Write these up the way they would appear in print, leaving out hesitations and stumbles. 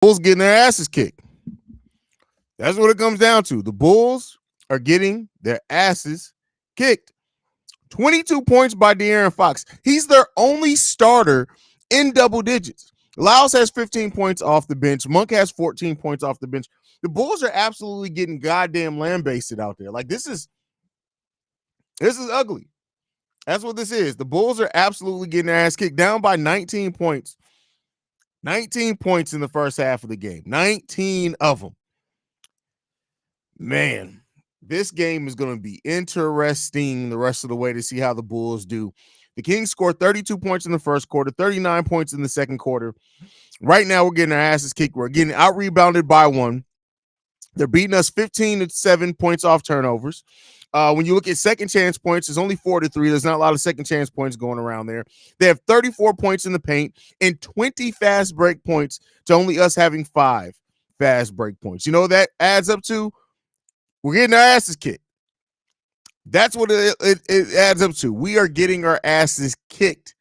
Bulls getting their asses kicked. That's what it comes down to. The Bulls are getting their asses kicked. 22 points by De'Aaron Fox. He's their only starter in double digits. Lyles has 15 points off the bench. Monk has 14 points off the bench. The Bulls are absolutely getting goddamn lambasted out there. Like this is ugly. That's what this is. The Bulls are absolutely getting their ass kicked, down by 19 points. 19 points in the first half of the game. 19 of them. Man, this game is going to be interesting the rest of the way to see how the Bulls do. The Kings scored 32 points in the first quarter, 39 points in the second quarter. Right now, we're getting our asses kicked. We're getting out-rebounded by one. They're beating us 15-7 points off turnovers. When you look at second chance points, there's only 4-3. There's not a lot of second chance points going around there. They have 34 points in the paint and 20 fast break points to only us having 5 fast break points. You know what that adds up to? We're getting our asses kicked. That's what it adds up to. We are getting our asses kicked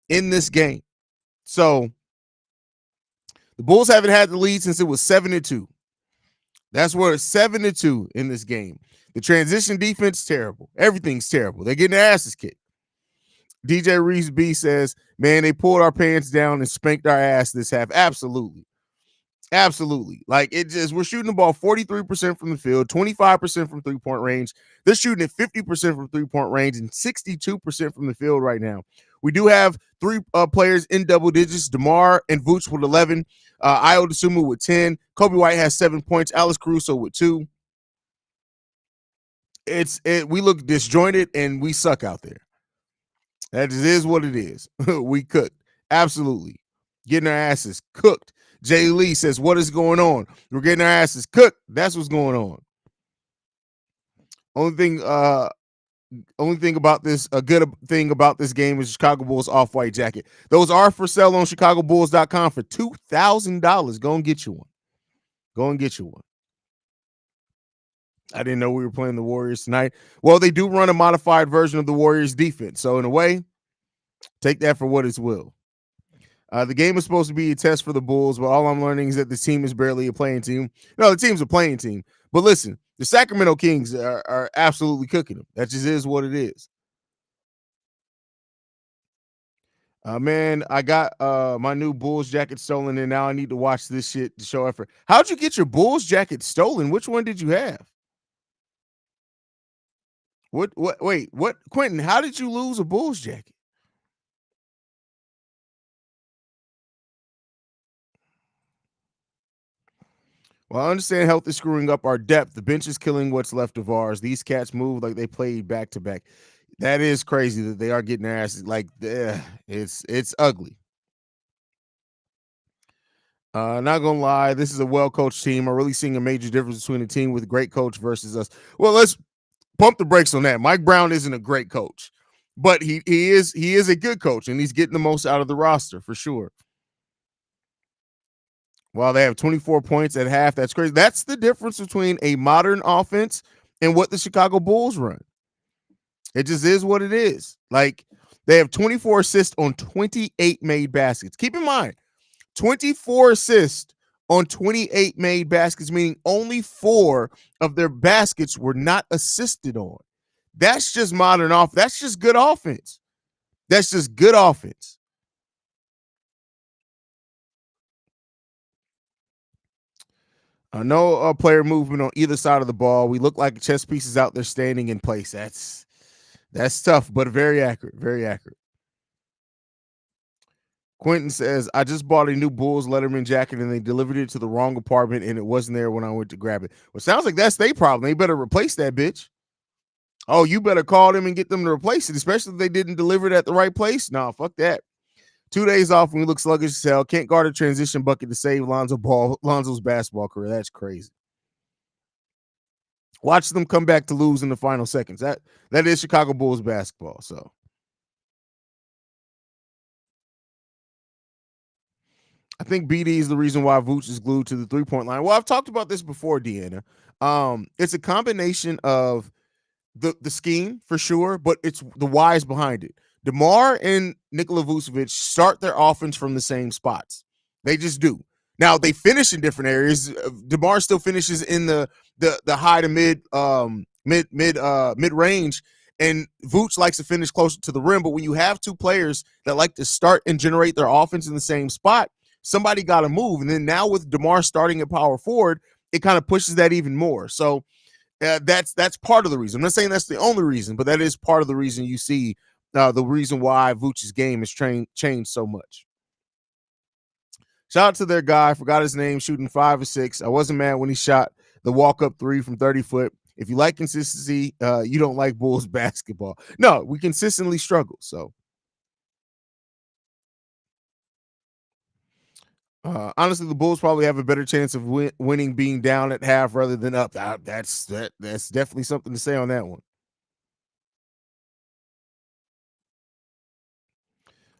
in this game. So the Bulls haven't had the lead since it was 7-2. That's where it's 7-2 in this game. The transition defense, terrible. Everything's terrible. They're getting their asses kicked. DJ Reese B says, man, they pulled our pants down and spanked our ass this half. Absolutely. Absolutely. Like it just, we're shooting the ball 43% from the field, 25% from 3-point range. They're shooting at 50% from 3-point range and 62% from the field right now. We do have 3 players in double digits, DeMar and Vooch with 11, Ayo Dosunmu with 10, Kobe White has 7 points, Alex Caruso with 2. We look disjointed and we suck out there. That just is what it is. We cooked. Absolutely. Getting our asses cooked. Jay Lee says, what is going on? We're getting our asses cooked. That's what's going on. Only thing about this, a good thing about this game is Chicago Bulls off-white jacket. Those are for sale on ChicagoBulls.com for $2,000. Go and get you one. Go and get you one. I didn't know we were playing the Warriors tonight. Well, they do run a modified version of the Warriors defense. So in a way, take that for what it's will. The game is supposed to be a test for the Bulls, but all I'm learning is that the team is barely a playing team. No, the team's a playing team. But listen, the Sacramento Kings are absolutely cooking them. That just is what it is. Man, I got my new Bulls jacket stolen, and now I need to watch this shit to show effort. How'd you get your Bulls jacket stolen? Which one did you have? Wait, what? Quentin, how did you lose a Bulls jacket? Well, I understand health is screwing up our depth. The bench is killing what's left of ours. These cats move like they played back to back. That is crazy that they are getting their asses like it's ugly. Not gonna lie, this is a well-coached team. I'm really seeing a major difference between a team with a great coach versus us. Well, let's pump the brakes on that. Mike Brown isn't a great coach, but he is a good coach, and he's getting the most out of the roster for sure. While they have 24 points at half, that's crazy. That's the difference between a modern offense and what the Chicago Bulls run. It just is what it is. Like, they have 24 assists on 28 made baskets. Keep in mind, 24 assists on 28 made baskets, meaning only 4 of their baskets were not assisted on. That's just modern offense. That's just good offense. That's just good offense. No player movement on either side of the ball. We look like chess pieces out there standing in place. That's tough, but very accurate. Very accurate. Quentin says, I just bought a new Bulls Letterman jacket and they delivered it to the wrong apartment and it wasn't there when I went to grab it. Well, sounds like that's their problem. They better replace that bitch. Oh, you better call them and get them to replace it, especially if they didn't deliver it at the right place. No, fuck that. 2 days off when we look sluggish as hell. Can't guard a transition bucket to save Lonzo's basketball career. That's crazy. Watch them come back to lose in the final seconds. That is Chicago Bulls basketball. So I think BD is the reason why Vooch is glued to the 3-point line. Well, I've talked about this before, Deanna. It's a combination of the scheme for sure, but it's the whys behind it. DeMar and Nikola Vucevic start their offense from the same spots. They just do. Now they finish in different areas. DeMar still finishes in the high to mid range, and Vooch likes to finish closer to the rim. But when you have two players that like to start and generate their offense in the same spot, somebody got to move. And then now with DeMar starting at power forward, it kind of pushes that even more. So that's part of the reason. I'm not saying that's the only reason, but that is part of the reason you see the reason why Vooch's game has changed so much. Shout out to their guy. I forgot his name, shooting 5 or 6. I wasn't mad when he shot the walk-up 3 from 30 foot. If you like consistency, you don't like Bulls basketball. No, we consistently struggle. So honestly, the Bulls probably have a better chance of winning being down at half rather than up. That's definitely something to say on that one.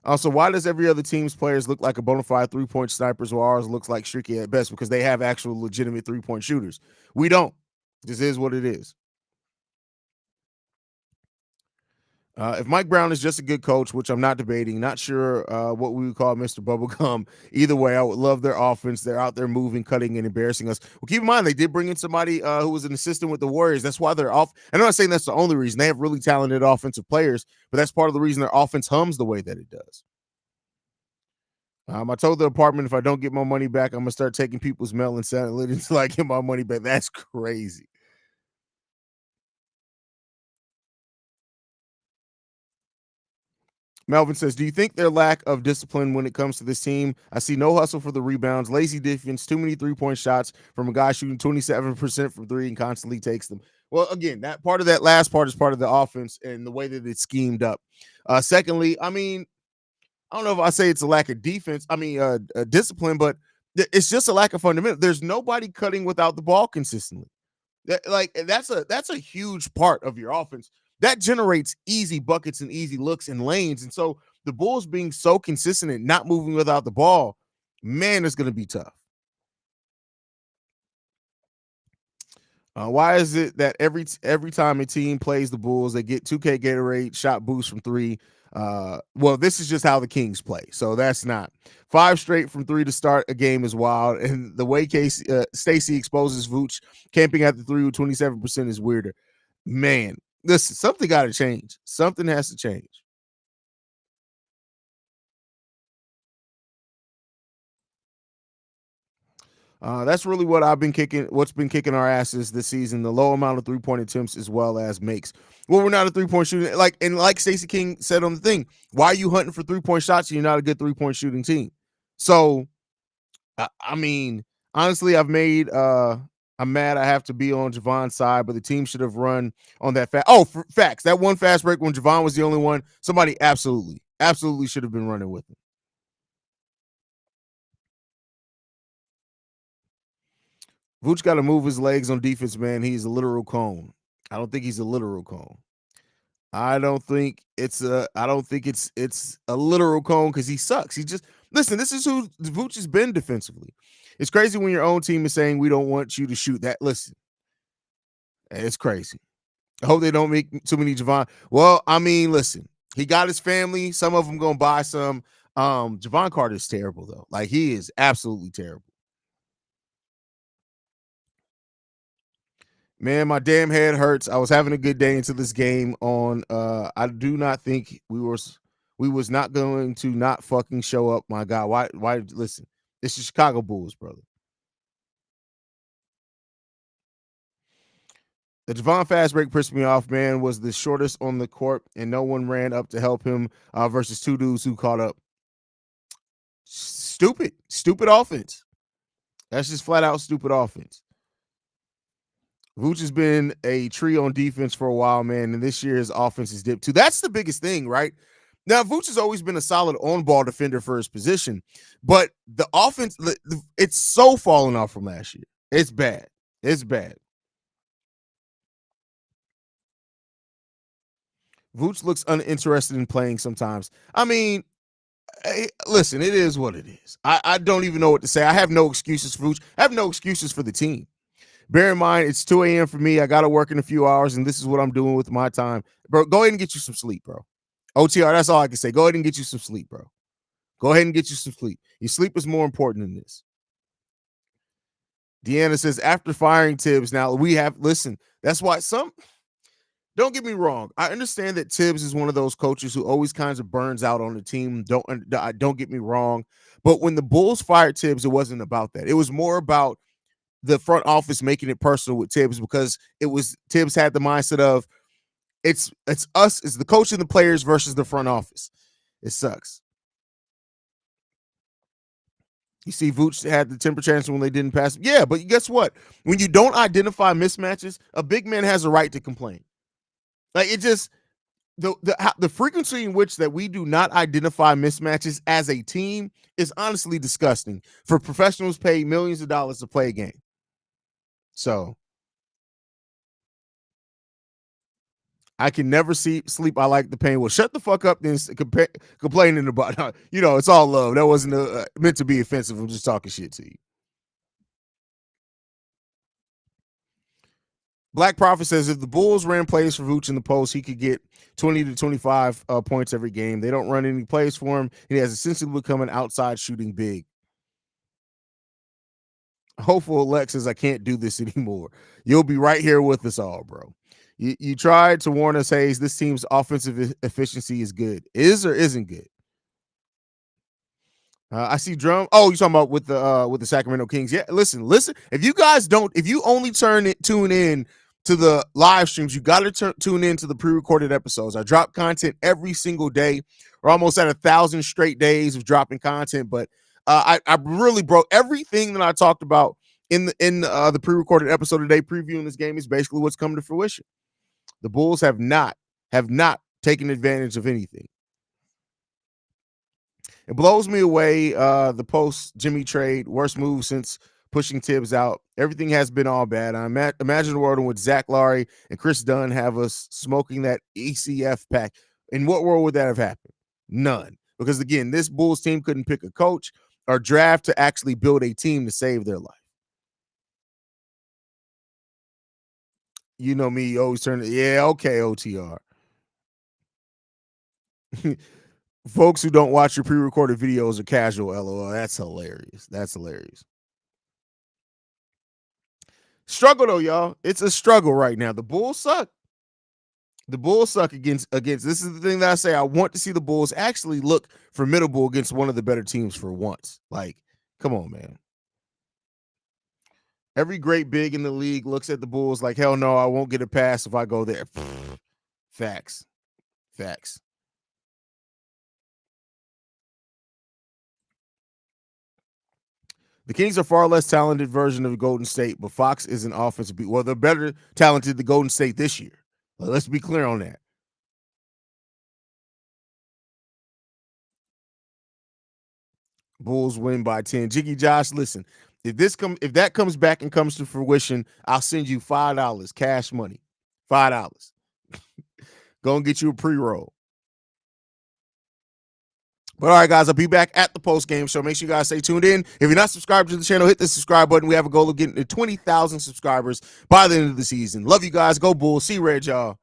Also, why does every other team's players look like a bona fide 3-point snipers while ours looks like streaky at best? Because they have actual legitimate 3-point shooters. We don't. This is what it is. If Mike Brown is just a good coach, which I'm not debating, not sure what we would call Mr. Bubblegum. Either way, I would love their offense. They're out there moving, cutting, and embarrassing us. Well, keep in mind, they did bring in somebody who was an assistant with the Warriors. That's why they're off. And I'm not saying that's the only reason. They have really talented offensive players, but that's part of the reason their offense hums the way that it does. I told the apartment if I don't get my money back, I'm going to start taking people's mail and selling it until I get my money back. That's crazy. Melvin says, do you think their lack of discipline when it comes to this team? I see no hustle for the rebounds, lazy defense, too many 3-point shots from a guy shooting 27% from 3 and constantly takes them. Well, again, that part of that last part is part of the offense and the way that it's schemed up. Secondly, I mean, I don't know if I say it's a lack of defense. I mean, discipline, but it's just a lack of fundamental. There's nobody cutting without the ball consistently. That's a huge part of your offense that generates easy buckets and easy looks and lanes. And so the Bulls being so consistent and not moving without the ball, man, it's going to be tough. Why is it that every time a team plays the Bulls, they get 2K Gatorade shot boost from 3? Well, this is just how the Kings play, so that's not 5 straight from 3 to start a game is wild. And the way Stacey exposes Vooch camping at the 3 with 27% is weirder. Man, listen, something got to change. Something has to change. That's really what I've been kicking. What's been kicking our asses this season: the low amount of 3-point attempts as well as makes. Well, we're not a 3-point shooting like Stacey King said on the thing. Why are you hunting for 3-point shots? And you're not a good 3-point shooting team. So, I mean, honestly, I'm mad. I have to be on Javon's side, but the team should have run on that fast. Oh, facts. That one fast break when Javon was the only one. Somebody absolutely should have been running with him. Vooch got to move his legs on defense, man. He's a literal cone. I don't think he's a literal cone. I don't think it's a literal cone because he sucks. He just listen. This is who Vooch has been defensively. It's crazy when your own team is saying we don't want you to shoot that. Listen, it's crazy. I hope they don't make too many Javon. Well, I mean, listen, he got his family. Some of them gonna buy some. Javon Carter is terrible though. Like he is absolutely terrible. Man, my damn head hurts. I was having a good day into this game on I do not think we was not going to not fucking show up, my God. Why listen? It's the Chicago Bulls, brother. The Javon fast break pissed me off, man. Was the shortest on the court, and no one ran up to help him versus two dudes who caught up. Stupid offense. That's just flat out stupid offense. Vooch has been a tree on defense for a while, man, and this year his offense is dipped too. That's the biggest thing, right? Now, Vooch has always been a solid on-ball defender for his position, but the offense, it's so fallen off from last year. It's bad. It's bad. Vooch looks uninterested in playing sometimes. I mean, hey, listen, it is what it is. I don't even know what to say. I have no excuses for Vooch. I have no excuses for the team. Bear in mind, it's 2 a.m. for me. I got to work in a few hours, and this is what I'm doing with my time. Bro, go ahead and get you some sleep, bro. OTR, that's all I can say. Go ahead and get you some sleep, bro. Go ahead and get you some sleep. Your sleep is more important than this. Deanna says, after firing Tibbs, now we have, listen, that's why don't get me wrong. I understand that Tibbs is one of those coaches who always kinds of burns out on the team. Don't get me wrong. But when the Bulls fired Tibbs, it wasn't about that. It was more about the front office making it personal with Tibbs, because Tibbs had the mindset of it's us, it's the coach and the players versus the front office. It sucks. You see, Vooch had the temper tantrum when they didn't pass. Yeah, but guess what? When you don't identify mismatches, a big man has a right to complain. Like, it just the frequency in which that we do not identify mismatches as a team is honestly disgusting for professionals paid millions of dollars to play a game. So I can never sleep. I like the pain. Well, shut the fuck up then, complaining about, it's all love. That wasn't meant to be offensive. I'm just talking shit to you. Black Prophet says, if the Bulls ran plays for Vooch in the post, he could get 20 to 25 points every game. They don't run any plays for him. He has essentially become an outside shooting big. Hopeful Lex says, I can't do this anymore. You'll be right here with us all, bro. You tried to warn us, Haize. This team's offensive efficiency is good. Is or isn't good? I see Drum. Oh, you talking about with the Sacramento Kings? Yeah. Listen. If you only tune in to the live streams, you got to tune in to the pre-recorded episodes. I drop content every single day. We're almost at 1,000 straight days of dropping content, but I really broke everything that I talked about in the pre-recorded episode today, previewing this game, is basically what's come to fruition. The Bulls have not taken advantage of anything. It blows me away. The post Jimmy trade, worst move since pushing Tibbs out. Everything has been all bad. I imagine a world in which Zach Larry and Chris Dunn have us smoking that ECF pack. In what world would that have happened? None. Because again, this Bulls team couldn't pick a coach or draft to actually build a team to save their life. You know me, you always turn it. Yeah, okay, OTR. Folks who don't watch your pre-recorded videos are casual, LOL. That's hilarious. Struggle though, y'all. It's a struggle right now. The Bulls suck. Against. This is the thing that I say. I want to see the Bulls actually look formidable against one of the better teams for once. Like, come on, man. Every great big in the league looks at the Bulls like, hell no, I won't get a pass if I go there. Facts. The Kings are far less talented version of Golden State, but Fox is an offensive beat. Well, they're better talented than Golden State this year. Let's be clear on that. Bulls win by 10. Jiggy Josh, listen, if that comes back and comes to fruition, I'll send you $5 cash money. $5. Go and get you a pre-roll. But all right, guys, I'll be back at the post-game show. Make sure you guys stay tuned in. If you're not subscribed to the channel, hit the subscribe button. We have a goal of getting to 20,000 subscribers by the end of the season. Love you guys. Go Bulls. See Red, y'all.